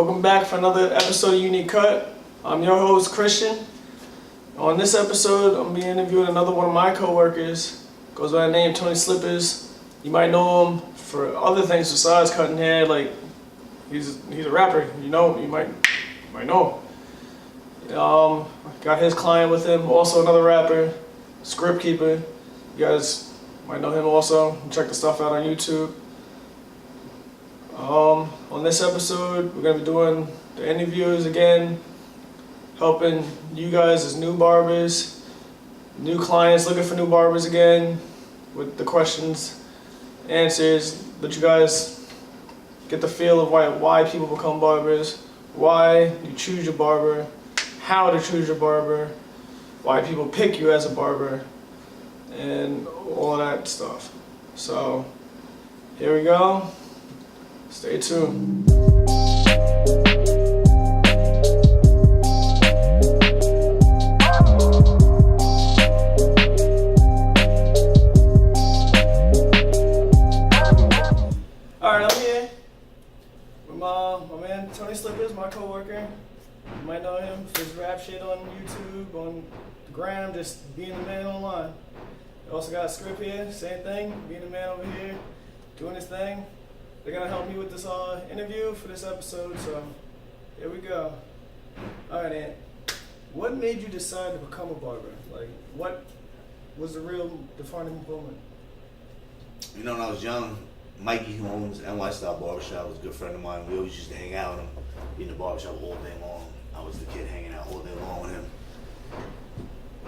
Welcome back for another episode of Unique Cut. I'm your host, Christian. On this episode, I'm going to be interviewing another one of my co-workers. Goes by the name Tony Slippaz. You might know him for other things besides cutting hair, like he's a rapper, you might know him. Got his client with him, also another rapper, SkriptKeeper. You guys might know him also. Check the stuff out on YouTube. On this episode, we're going to be doing the interviews again, helping you guys as new barbers, new clients looking for new barbers again, with the questions, answers, let you guys get the feel of why people become barbers, why you choose your barber, how to choose your barber, why people pick you as a barber, and all of that stuff. So, here we go. Stay tuned. Alright, I'm here with my man Tony Slippaz, my co-worker. You might know him for his rap shit on YouTube, on the gram, just being the man online. We also got Skript here, same thing, being the man over here, doing his thing. They're gonna help me with this interview for this episode, so here we go. Alright, Ant, what made you decide to become a barber? Like, what was the real defining moment? You know, when I was young, Mikey, who owns NY Style Barbershop, was a good friend of mine. We always used to hang out with him, be in the barbershop all day long. I was the kid hanging out all day long with him.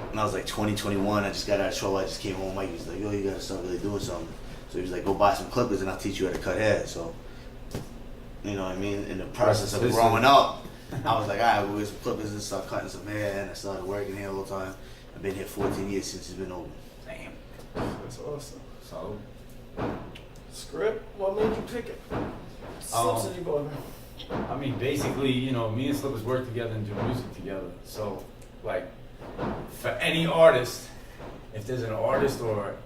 When I was like 20, 21, I just got out of trouble. I just came home. Mikey was like, yo, you gotta start really doing something. So he was like, go buy some clippers and I'll teach you how to cut hair. So, you know what I mean? In the process of growing up, I was like, all right, we'll get some clippers and start cutting some hair. And I started working here all the time. I've been here 14 years since it's been open. Damn. That's awesome. So, Skript, what made you pick it? Slipz your barber. I mean, basically, you know, me and Slipz work together and do music together. So, like, for any artist, if there's an artist or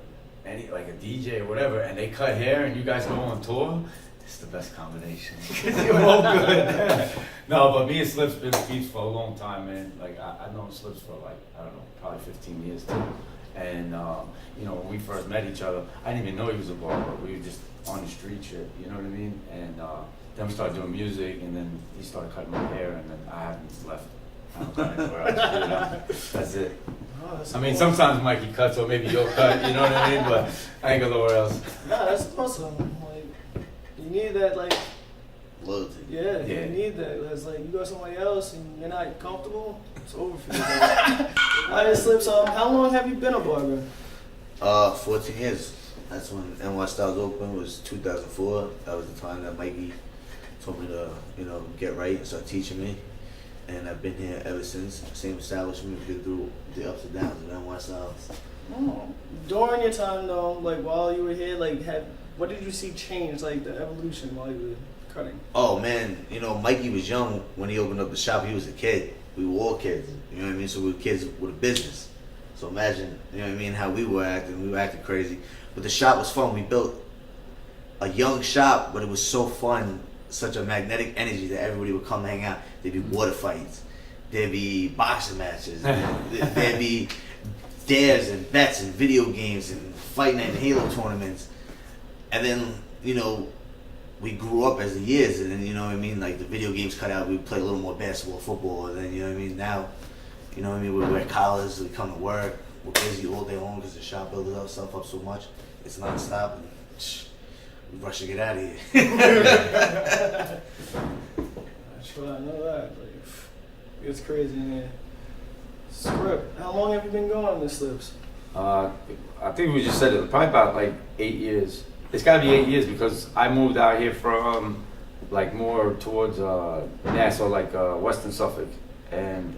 any, like a DJ or whatever, and they cut hair and you guys go on tour, it's the best combination. You're both good. No, but me and Slipz been beats for a long time, man. Like, I've known Slipz for like, I don't know, probably 15 years too. And, you know, when we first met each other, I didn't even know he was a barber. We were just on the street shit, you know what I mean? And then we started doing music, and then he started cutting my hair, and then I haven't left. I don't cut anywhere else, you know? That's it. Oh, that's I mean, cool. Sometimes Mikey cuts, or maybe you'll cut, you know what I mean? But I ain't go nowhere else. Nah, that's awesome. Like, you need that, like, Loyalty. yeah, you need that. It's like, you go somebody else and you're not comfortable, it's over for you. Alright, Slipz, how long have you been a barber? 14 years. That's when NY Styles opened, was 2004. That was the time that Mikey told me to, you know, get right and start teaching me. And I've been here ever since. Same establishment, we've been through the ups and downs of NY Styles. Oh. During your time though, like while you were here, like what did you see change, like the evolution while you were cutting? Oh man, you know, Mikey was young when he opened up the shop. He was a kid. We were all kids, you know what I mean? So we were kids with a business. So imagine, you know what I mean, how we were acting. We were acting crazy. But the shop was fun. We built a young shop, but it was so fun, such a magnetic energy that everybody would come hang out. There'd be water fights. There'd be boxing matches. There'd be dares and bets and video games and fighting and Halo tournaments. And then, you know, we grew up as the years, and then, you know what I mean, like the video games cut out, we play a little more basketball, football, and then, you know what I mean, now, you know what I mean, we wear collars, we come to work, we're busy all day long because the shop builds itself up so much. It's non-stop, and we rush to get out of here. Sure, I know that. Like, it's crazy in here. Skript, how long have you been going on this, Slipz? I think we just said it, probably about like 8 years. It's gotta be 8 years because I moved out here from like more towards Nassau, like Western Suffolk. And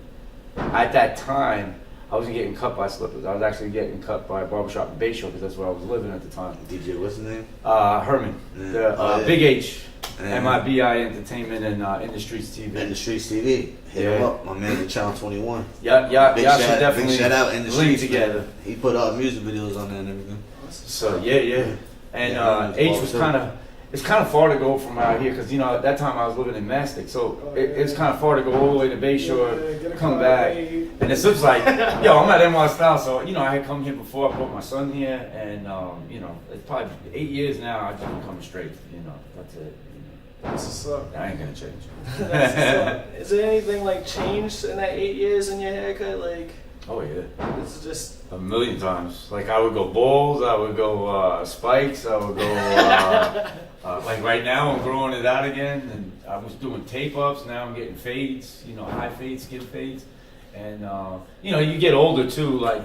at that time, I wasn't getting cut by Slipz. I was actually getting cut by a barbershop in Bayshore because that's where I was living at the time. DJ, what's his name? Herman. Yeah. Big H. Yeah. MIBI Entertainment and In the Streets TV. In the Streets TV. Hit him up, my man at Channel 21. Yeah, Big should shout, definitely big shout out In the link Streets together. Man. He put music videos on there and everything. So yeah. And H was kind of it's kind of far to go from out here because, you know, at that time I was living in Mastic, so it's kind of far to go all the way to Bayshore, come back. And it's just like, yo, I'm at NY Style, so, you know, I had come here before, I brought my son here, and, you know, it's probably 8 years now, I've just become straight, you know, that's it. That's what's up. I ain't gonna change. That's what's up. Is there anything like changed in that 8 years in your haircut? Like, Oh yeah, it's just a million times. Like I would go bowls, I would go spikes, I would go like right now I'm growing it out again, and I was doing tape ups. Now I'm getting fades, you know, high fades, skin fades, and you know, you get older too. Like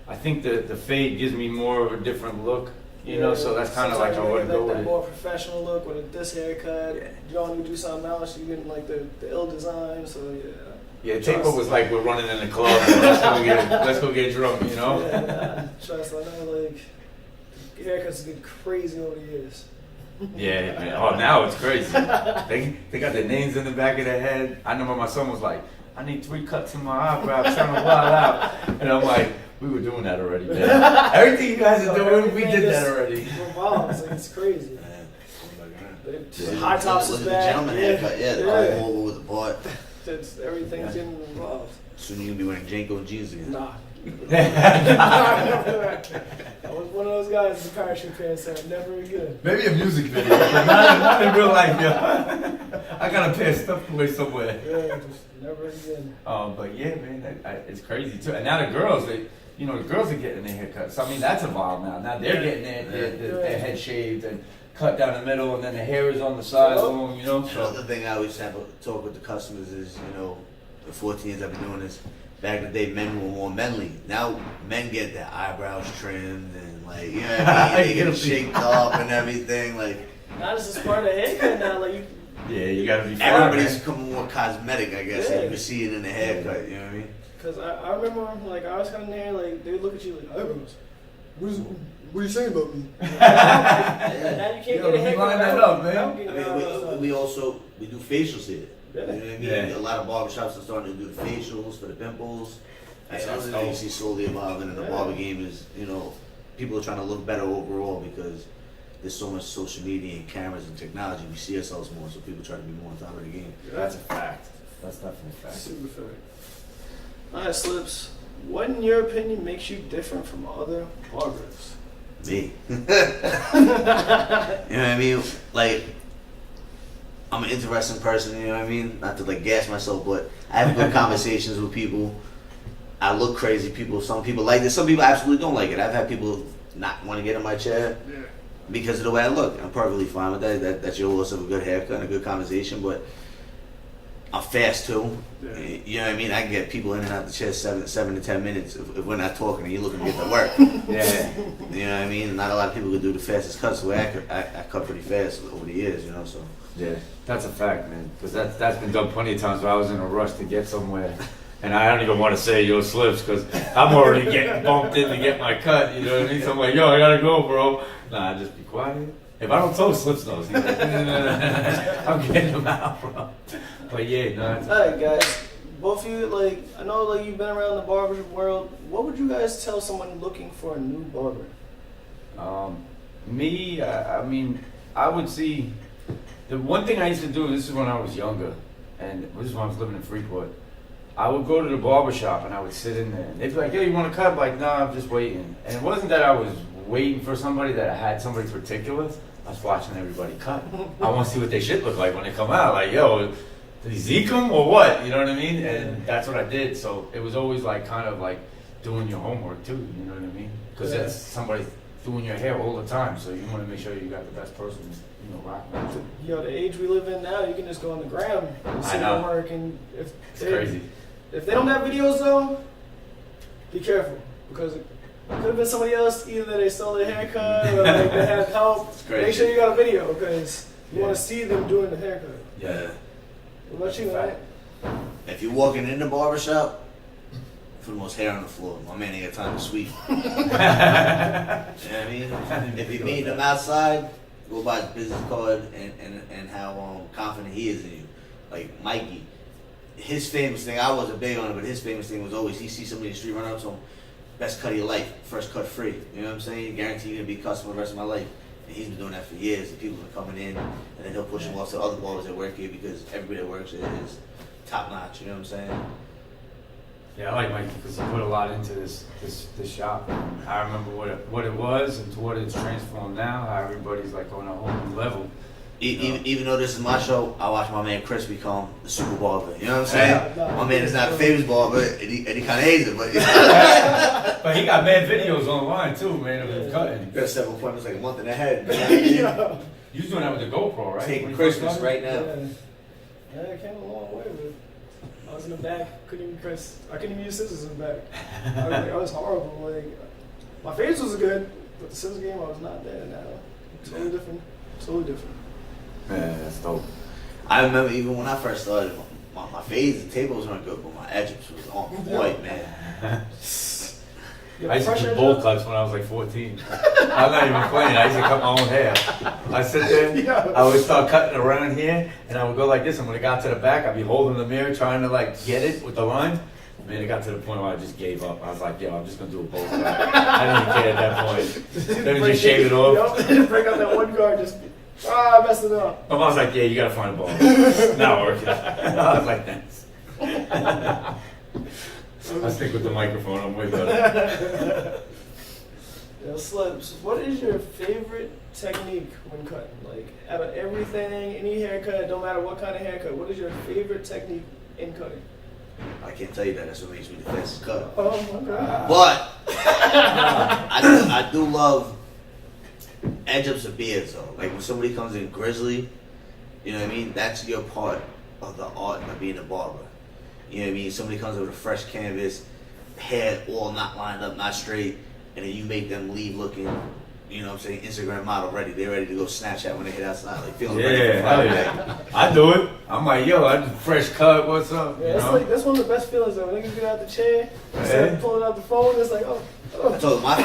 I think the fade gives me more of a different look. You know, so that's kind of like I want to go with that it. more professional look with this haircut. Yeah. You don't need to do something else. You getting like the ill design. So yeah. Yeah, tape up was like we're running in the club. Let's go get drunk. You know. Yeah, nah, trust. I know like haircuts get crazy over the years. Yeah, man. Oh, now it's crazy. They got their names in the back of their head. I remember my son was like, I need 3 cuts in my eyebrows, trying to wild out. And I'm like, we were doing that already, man. Everything you guys are doing, we did that already. Revolves, like, it's crazy. Yeah. High tops is back. Gentleman haircut, yeah, the comb over with the part. Everything's getting involved. Soon you're gonna be wearing Janko jeans again. Nah. I was one of those guys with parachute pants that never again. Maybe a music video, but not in real life, yo. I got a pair of stuff away somewhere. Yeah, just never again. But yeah, man, it's crazy too. And now the girls, you know, the girls are getting their haircuts. So I mean, that's evolved now. Now they're getting their head shaved and cut down the middle, and then the hair is on the side long, you know. So Another thing I always have to talk with the customers is, you know, the 14 years I've been doing this. Back in the day, men were more manly. Now men get their eyebrows trimmed and like, you know what I mean? They get them shaped up and everything. Like, Now this is part of the haircut now. Like you. yeah, you gotta be. everybody's becoming more cosmetic, I guess. Yeah. And you can see it in the haircut. You know what I mean? Cause I remember like I was coming there like they would look at you like eyebrows. What are you saying about me? Now you can't Yo, get a haircut. line that up, man. without getting I mean, we do facials here. Yeah. You know what I mean? Yeah. A lot of barbershops are starting to do the facials for the pimples. That's Yeah, that's another thing you dope. see slowly evolving in the barber game is, you know, people are trying to look better overall because there's so much social media and cameras and technology. We see ourselves more, so people try to be more on top of the game. That's a fact. That's definitely a fact. Super fair. Alright, Slipz. What in your opinion makes you different from other barbers? Me. You know what I mean? Like, I'm an interesting person, you know what I mean? Not to like gas myself, but I have good conversations with people. I look crazy. Some people like this, some people absolutely don't like it. I've had people not want to get in my chair because of the way I look. I'm perfectly fine with that. That's your loss of a good haircut and a good conversation, but I'm fast too. Yeah. You know what I mean? I can get people in and out the chair 7 to 10 minutes if we're not talking and you're looking to get to work. Yeah. You know what I mean? Not a lot of people could do the fastest cuts. The way I cut pretty fast over the years, you know. So Yeah, that's a fact, man. Because that's been done plenty of times where I was in a rush to get somewhere. And I don't even want to say yo Slipz because I'm already getting bumped in to get my cut. You know what I mean? So I'm like, yo, I gotta go, bro. Nah, just be quiet. If I don't tell Slipz knows, he's like, I'm getting him out, bro. But yeah, no. Alright, guys. Both of you, like, I know like you've been around the barbershop world. What would you guys tell someone looking for a new barber? Me, I mean, I would see. The one thing I used to do, this is when I was younger, and this is when I was living in Freeport. I would go to the barber shop and I would sit in there. And they'd be like, yo, you want to cut? I'm like, nah, I'm just waiting. And it wasn't that I was waiting for somebody, that I had somebody particular. I was watching everybody cut. I want to see what they shit look like when they come out. Like, yo, did he zeke them or what? You know what I mean? And that's what I did. So it was always like kind of like doing your homework too. You know what I mean? Because that's somebody doing your hair all the time. So you want to make sure you got the best person, you know, rocking with. You know, the age we live in now, you can just go on the gram and see their work. And if It's crazy. If they don't have videos though, be careful because it could have been somebody else. Either they stole their haircut or like they had help. it's crazy. Make sure you got a video because you want to see them doing the haircut. yeah. What about you, right? If you're walking in the barbershop, for the most hair on the floor, my man ain't got time to sweep. You know what I mean? If you meet him outside, go by his business card and how confident he is in you. Like Mikey, his famous thing, I wasn't big on it, but his famous thing was always he sees somebody in the street run up to him, best cut of your life, first cut free. You know what I'm saying? Guarantee you're gonna be a customer the rest of my life. And he's been doing that for years. And people are coming in, and then he'll push them off to other barbers that work here because everybody that works here is top notch. You know what I'm saying? Yeah, I like Mikey because he put a lot into this shop. I remember what it was and to what it's transformed now. How everybody's like on a whole new level. Even though this is my show, I watch my man Chris become the super barber. You know what I'm saying? My man is not a famous barber, and he kind of hates it, but but he got mad videos online too, man, of him cutting. Got 7 appointments like a month and a half. Yeah. You was doing that with the GoPro, right? Taking Christmas right now. Yeah, it came a long way, but I was in the back, I couldn't even use scissors in the back. I was horrible. Like, my face was good, but the scissors game, I was not there now. Totally different. Man, that's dope. I remember even when I first started, my fades and tables weren't good, but my edges was on point, man. I used to do bowl cuts when I was like 14. I'm not even playing. I used to cut my own hair. I sit there, I would start cutting around here, and I would go like this. And when it got to the back, I'd be holding the mirror, trying to like get it with the line. Man, it got to the point where I just gave up. I was like, yo, I'm just gonna do a bowl cut. I didn't even care at that point. Let me just shave it off. Yep. Break out that one card, just I messed it up. My mom's like, yeah, you gotta find a ball. Not working. I was like, thanks. I stick with the microphone. I'm way better. Yo, Slipz, what is your favorite technique when cutting? Like, out of everything, any haircut, don't matter what kind of haircut, what is your favorite technique in cutting? I can't tell you that. That's what makes me the fastest cut. Oh, okay. But I do love edge ups of beards though. Like when somebody comes in grizzly, you know what I mean? That's your part of the art of being a barber. You know what I mean? Somebody comes in with a fresh canvas, hair all not lined up, not straight, and then you make them leave looking, you know what I'm saying, Instagram model ready. They're ready to go Snapchat when they hit outside, like feeling ready for Friday night. I do it. I'm like, yo, I just fresh cut, what's up? Yeah, it's like, that's one of the best feelings though. When niggas get out the chair, instead of pulling out the phone, it's like, oh. I told them my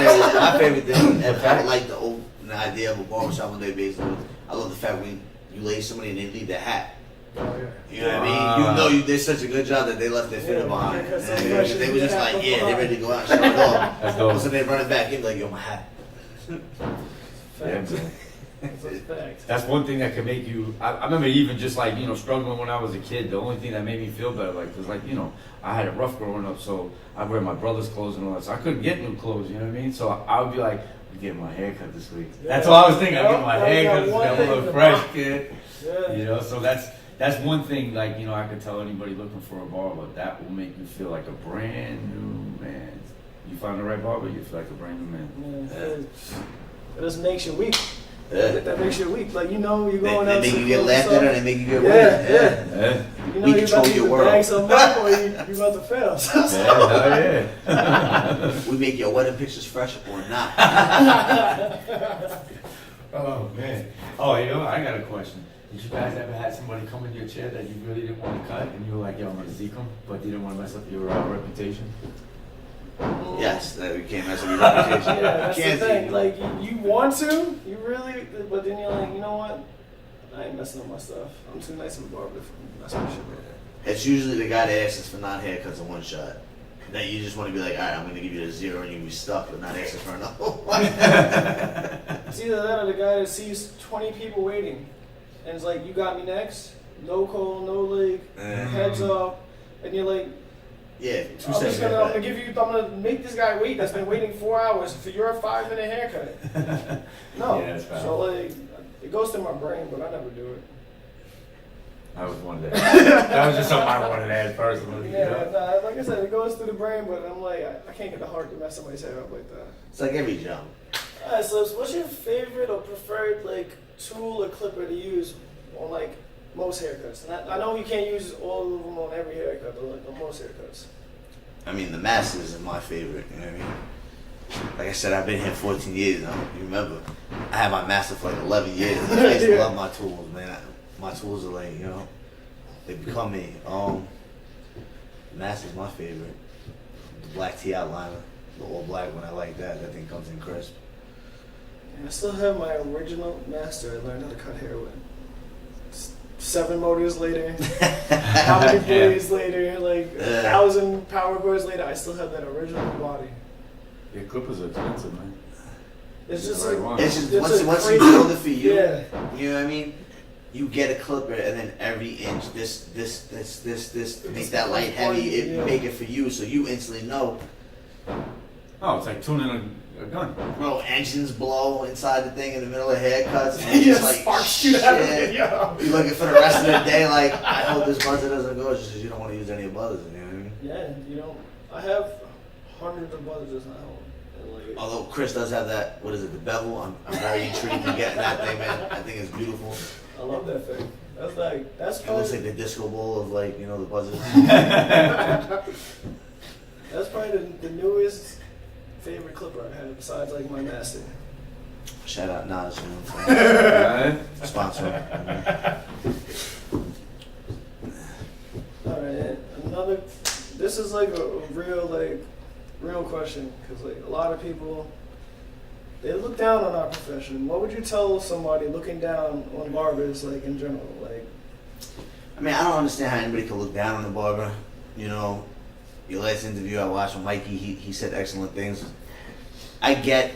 favorite thing, I like the idea of a barbershop on their basis. I love the fact when you lay somebody and they leave their hat. Oh, yeah. You know what I mean? You know you did such a good job that they left their fitter behind. Because And they were just like, yeah, they're ready to go out and show it off. That's dope. So they running back in like, yo, my hat. Yeah, Facts. man. That's facts. That's one thing that can make you. I remember even just like struggling when I was a kid. The only thing that made me feel better, like, cause like I had it rough growing up, so I wear my brother's clothes and all that. So I couldn't get new clothes. You know what I mean? So I would be like, I'm getting my hair cut this week. Yeah. That's all I was thinking. I'm getting my Yep, hair cut that this was week. one I'm thing a in little the fresh box. kid. Yeah. So that's one thing. Like I could tell anybody looking for a barber, that will make you feel like a brand new man. You find the right barber, you feel like a brand new man. Yeah. It just makes you weak. Yeah. That makes you weak. Like, you're going They out make to you get the laughed club at and or they make you get Yeah. Yeah. You know We you're control about to your either world. bang something up or you're about to fail. Hell yeah. We make your wedding pictures fresh or not. Oh man. Oh, I got a question. Did you guys ever have somebody come in your chair that you really didn't want to cut, and you were like, "Yo, I'm gonna zeke them," but you didn't want to mess up your reputation? Yes, that we can't mess with your reputation. Yeah, that's the Can't thing. see. Like, you want to, you really, but then you're like, you know what? I ain't messing up my stuff. I'm too nice of a barber to mess my shit up. It's usually the guy that asks for non-haircuts in one shot. That you just want to be like, all right, I'm going to give you the 0 and you'll be stuck, but not asking for another one. It's either that or the guy that sees 20 people waiting, and it's like, you got me next. No call, no leg, heads up, and you're like, Yeah, I'm just gonna make this guy wait that's been waiting 4 hours for your 5-minute haircut. No. Yeah, that's valid. So like, it goes to my brain, but I never do it. That was one day. That was just something I wanted to add personally. Yeah, nah, like I said, it goes through the brain, but I'm like, I can't get the heart to mess somebody's hair up like that. It's like every job. Alright, so what's your favorite or preferred like tool or clipper to use on like most haircuts? And I know you can't use all of them on every haircut, but like on most haircuts. I mean, the Masters is my favorite, you know what I mean? Like I said, I've been here 14 years now. You remember, I had my Master for like 11 years. I used to love my tools, man. My tools are like, they become me. Master's my favorite. The black T outliner, the all black one, I like that. That thing comes in crisp. I still have my original Master I learned how to cut hair with. 7 motors later, how many blades later, like 1,000 power cords later, I still have that original body. Yeah, clippers are expensive, man. It's just Right like one. It's just It's once a you crazy- build it for you, yeah. you know what I mean? You get a clipper and then every inch, this, make that light heavy, it Yeah. make it for you, so you instantly know. Oh, it's like tuning a gun. Bro, engines blow inside the thing in the middle of haircuts. And Yeah, it's like, sparks shoot out of it, shit. yeah. You looking for the rest of the day, like, I hope this buzzer doesn't go, it's just 'cause you don't want to use any buzzers, you know what I mean? Yeah, you know, I have hundreds of buzzers now. And like, Although Chris does have that, what is it, the bevel? I'm very intrigued in getting that thing, man. I think it's beautiful. I love that thing. That's like, that's It looks probably, like the disco ball of, like, you know, the buzzers. that's probably the newest favorite clipper I have besides like my master. Shout out Nas, you know what I'm saying? Right? Sponsor him. All right, another. This is like a real question because like a lot of people, they look down on our profession. What would you tell somebody looking down on barbers like in general? Like, I mean, I don't understand how anybody could look down on the barber. You know, your last interview I watched with Mikey, he said excellent things. I get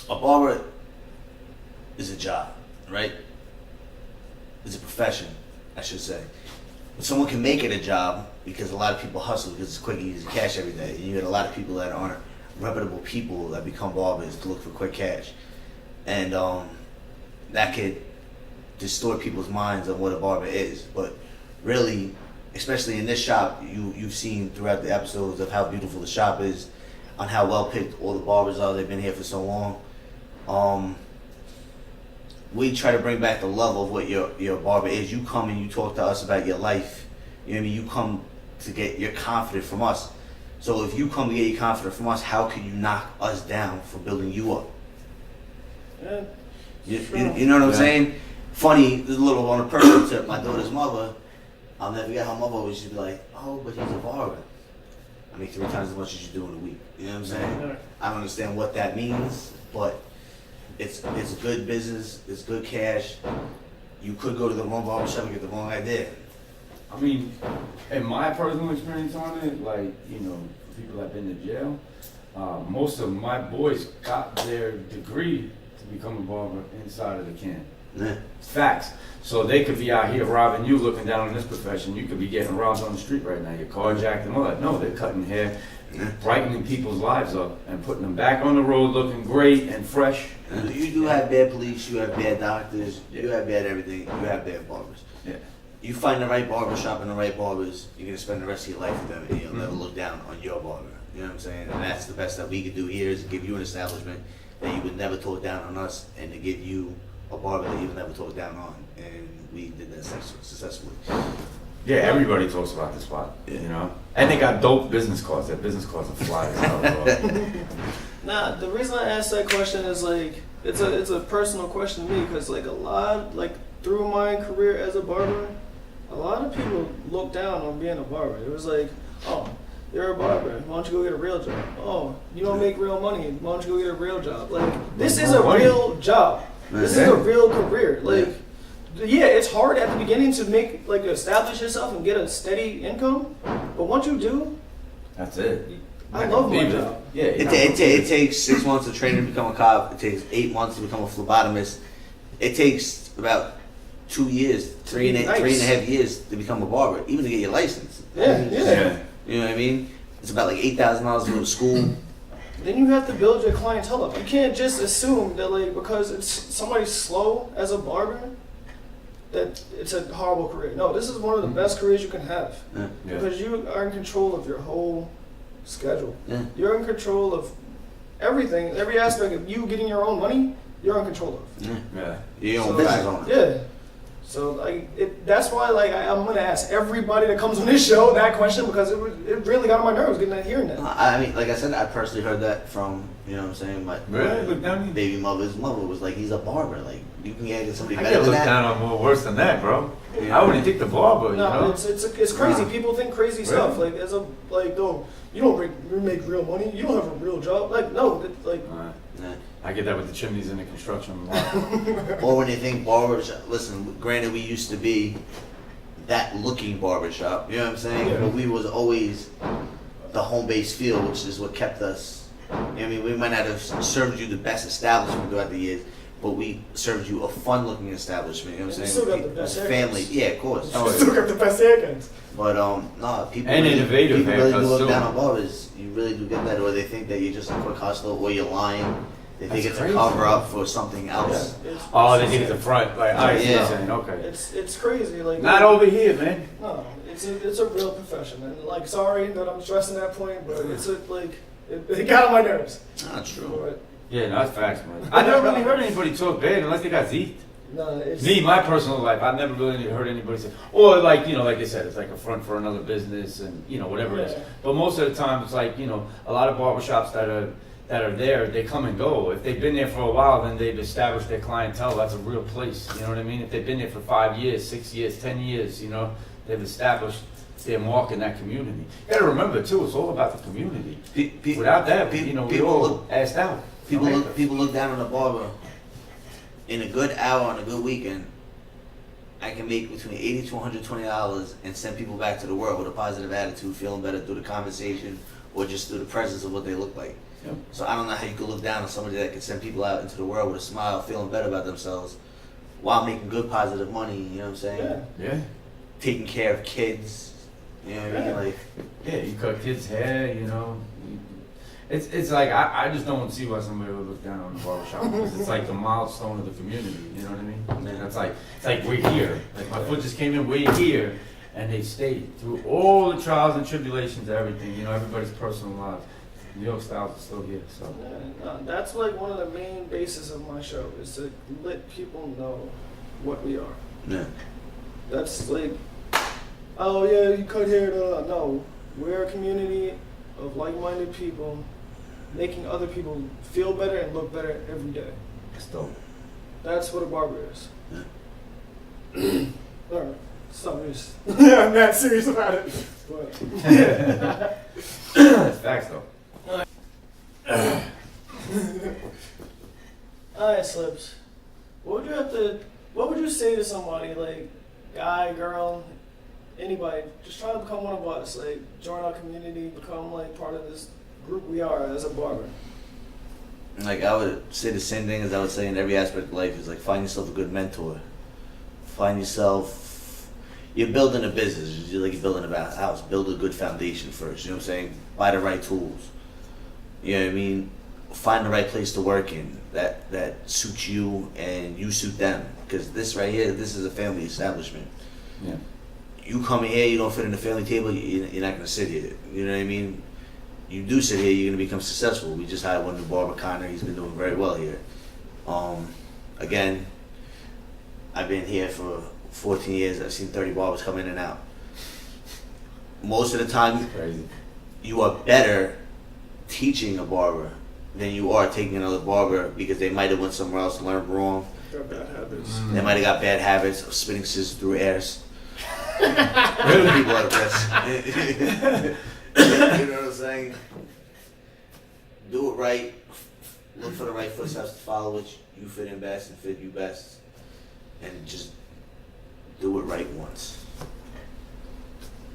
a barber is a job, right? It's a profession, I should say. But someone can make it a job because a lot of people hustle because it's quick and easy cash every day. And you get a lot of people that aren't reputable people that become barbers to look for quick cash. And that could distort people's minds on what a barber is. But really, especially in this shop, you've seen throughout the episodes of how beautiful the shop is, on how well picked all the barbers are. They've been here for so long. We try to bring back the love of what your barber is. You come and you talk to us about your life. You know what I mean? You come to get your confidence from us. So if you come to get your confidence from us, how can you knock us down for building you up? yeah, You know what I'm Yeah. saying? Funny, this little on a personal tip, my daughter's mother, I'll never forget her mother always used to be like, oh, but he's a barber. I make 3 times as much as you do in a week. You know what I'm saying? Yeah. I don't understand what that means, but it's good business, it's good cash. You could go to the wrong barbershop and get the wrong idea. I mean, in my personal experience on it, like, you know, people that have been to jail, most of my boys got their degree to become a barber inside of the can. Yeah. It's facts. So they could be out here robbing you, looking down on this profession. You could be getting robbed on the street right now. You're carjacked and all that. No, they're cutting hair, brightening people's lives up and putting them back on the road looking great and fresh. You do have bad police, you have bad doctors, you have bad everything, you have bad barbers. Yeah. You find the right barbershop and the right barbers, you're gonna spend the rest of your life with them and you'll never look down on your barber. You know what I'm saying? And that's the best that we could do here is to give you an establishment that you would never talk down on us and to give you a barber that you would never talk down on. And we did that successfully. Yeah, everybody talks about this spot, Yeah. you know? And they got dope business cards. Their business cards are fly as hell, bro. Nah, the reason I asked that question is like it's a personal question to me because like a lot like through my career as a barber, a lot of people look down on being a barber. It was like, oh, you're a barber. Why don't you go get a real job? Oh, you don't make real money. Why don't you go get a real job? Like this is a real job. This is a real career. Like yeah, it's hard at the beginning to make like establish yourself and get a steady income, but once you do, That's it. I love my job. Yeah, It takes 6 months to train to become a cop. It takes 8 months to become a phlebotomist. It takes about 2 years, three and a half years to become a barber, even to get your license. Yeah. You know what I mean? It's about like $8,000 to go to school. Then you have to build your clientele up. You can't just assume that like because it's somebody's slow as a barber that it's a horrible career. No, this is one of the best careers you can have Yeah. because you are in control of your whole schedule. Yeah. You're in control of everything, every aspect of you getting your own money. You're in control of. Yeah. You're your own So, business owner. Yeah. So like that's why like I'm gonna ask everybody that comes on this show that question because it really got on my nerves hearing that. I mean, like I said, I personally heard that from, you know what I'm saying, my Really? Look down here? baby mother's mother was like, he's a barber. Like, you can get somebody I better get than looked that. down on more worse than that, bro. Yeah. I wouldn't think the barber, you No, know? it's crazy. Nah. People think crazy stuff. Like as a like, oh, you don't make real money. You don't have a real job. Like no, like Yeah. I get that with the chimneys in the construction lot. Or when they think barbershop, listen, granted we used to be that looking barbershop, you know what I'm saying? Yeah. But we was always the home-based feel, which is what kept us I mean, we might not have served you the best establishment throughout the years, but we served you a fun-looking establishment. You know what I'm And saying? you still got the best family, haircuts. yeah, of course. You still got the best haircuts. But no, people And really, innovative people really do haircuts, look too. down on barbers. You really do get that, or they think that you're just a quick hustler, or you're lying. They think That's it's crazy. a cover up for something else. Yeah, it's- Oh, they think it's the front. Like, I see what Yeah. you're saying. Okay. It's crazy. Like Not over here, man. No, it's a real profession, and like sorry that I'm stressing that point, but it's it got on my nerves. Not true. But Yeah, no, that's facts, man. I never really heard anybody talk bad unless they got zeked. no, it's Me, my personal life, I've never really heard anybody say, or like, you know, like they said, it's like a front for another business and, you know, whatever it is. Yeah. But most of the time, it's like, you know, a lot of barbershops that are there, they come and go. If they've been there for a while, then they've established their clientele. That's a real place, you know what I mean? If they've been there for 5 years, 6 years, 10 years, you know, they've established their mark in that community. You gotta remember, too, it's all about the community. Without that, you know, we people all look, assed out. people look down on a barber. In a good hour on a good weekend, I can make between $80 to $120 and send people back to the world with a positive attitude, feeling better through the conversation or just through the presence of what they look like. Yep. So I don't know how you could look down on somebody that can send people out into the world with a smile, feeling better about themselves, while making good, positive money. You know what I'm saying? yeah. Yeah. Taking care of kids. You know what I mean? Like, Yeah, you cut kids' hair, you know. It's like, I just don't see why somebody would look down on the barbershop because it's like the milestone of the community, you know what I mean? And it's like we're here. Like my foot just came in, we're here. And they stayed through all the trials and tribulations, everything, you know, everybody's personal lives. New York Styles is still here, so. Yeah, no, that's like one of the main bases of my show is to let people know what we are. yeah. That's like, oh yeah, you cut hair. No, we're a community of like-minded people, making other people feel better and look better every day. That's dope. That's what a barber is. Yeah. All right, so just I'm not serious about it. But That's facts though. all right, Slipz. What would you say to somebody like guy, girl, anybody just trying to become one of us, like join our community, become like part of this group we are as a barber? Like I would say the same thing as I would say in every aspect of life is like find yourself a good mentor. Find yourself, you're building a business, you're like you're building a house, build a good foundation first, you know what I'm saying? Buy the right tools. You know what I mean? Find the right place to work in that suits you and you suit them. Because this right here, this is a family establishment. Yeah. You come here, you don't fit in the family table, you're not going to sit here. You know what I mean? You do sit here, you're going to become successful. We just hired one new barber, Connor. He's been doing very well here. Again, I've been here for 14 years. I've seen 30 barbers come in and out. Most of the time, Crazy. you are better teaching a barber than you are taking another barber because they might have went somewhere else and learned wrong. Got bad habits. They might have got bad habits of spinning scissors through airs. People like this. You know what I'm saying? Do it right. Look for the right footsteps to follow which you fit in best and fit you best. And just do it right once.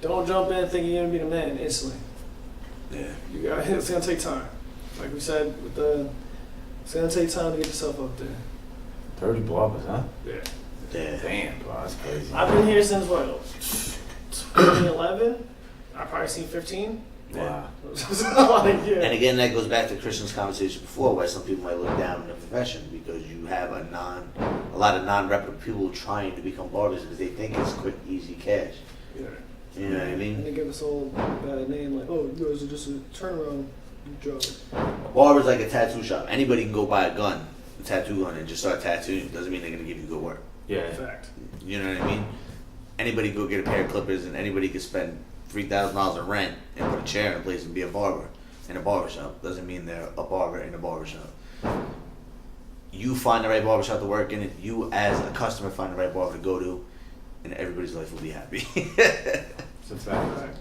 Don't jump in thinking you're gonna be the man instantly. Yeah. You got it's gonna take time. Like we said, it's gonna take time to get yourself up there. 30 barbers, huh? Yeah. Yeah. Damn, bro, that's crazy. I've been here since what? 2011. I've probably seen 15. Wow. Like, yeah. And again, that goes back to Christian's conversation before, why some people might look down in the profession because you have a lot of non-reputable people trying to become barbers because they think it's quick, easy cash. Yeah. You know what I And mean? they give us all a bad name, like, oh, you guys are just a turnaround job. A barber's like a tattoo shop. Anybody can go buy a gun, a tattoo gun, and just start tattooing. Doesn't mean they're gonna give you good work. Yeah. Fact. You know what I mean? Anybody can go get a pair of clippers, and anybody can spend $3,000 of rent and put a chair in a place and be a barber in a barbershop. Doesn't mean they're a barber in a barbershop. You find the right barbershop to work in, you as a customer find the right barber to go to, and everybody's life will be happy. It's a fact.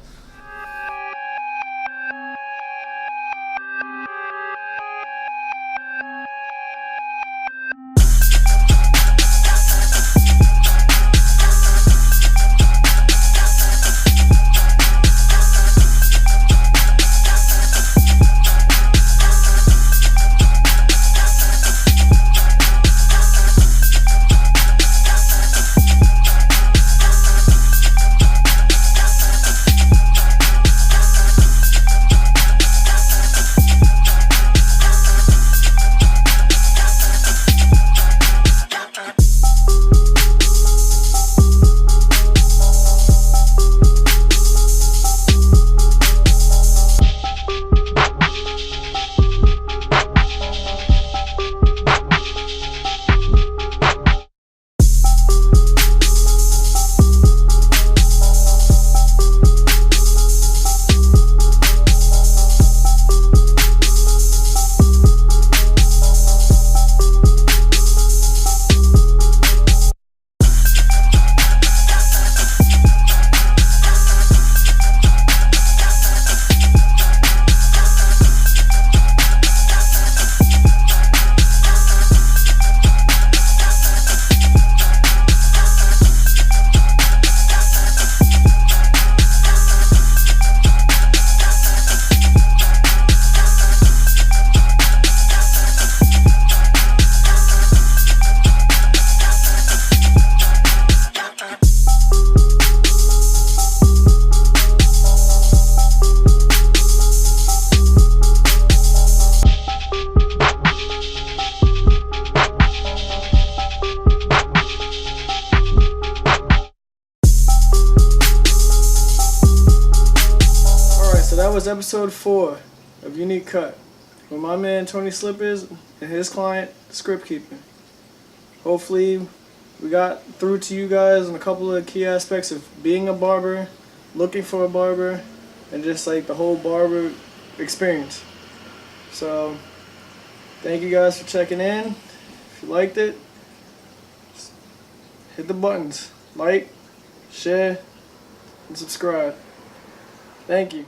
So that was episode 4 of Unique Cut with my man Tony Slippaz and his client SkriptKeeper. Hopefully we got through to you guys on a couple of key aspects of being a barber, looking for a barber, and just like the whole barber experience. So thank you guys for checking in. If you liked it, hit the buttons, like, share, and subscribe. Thank you.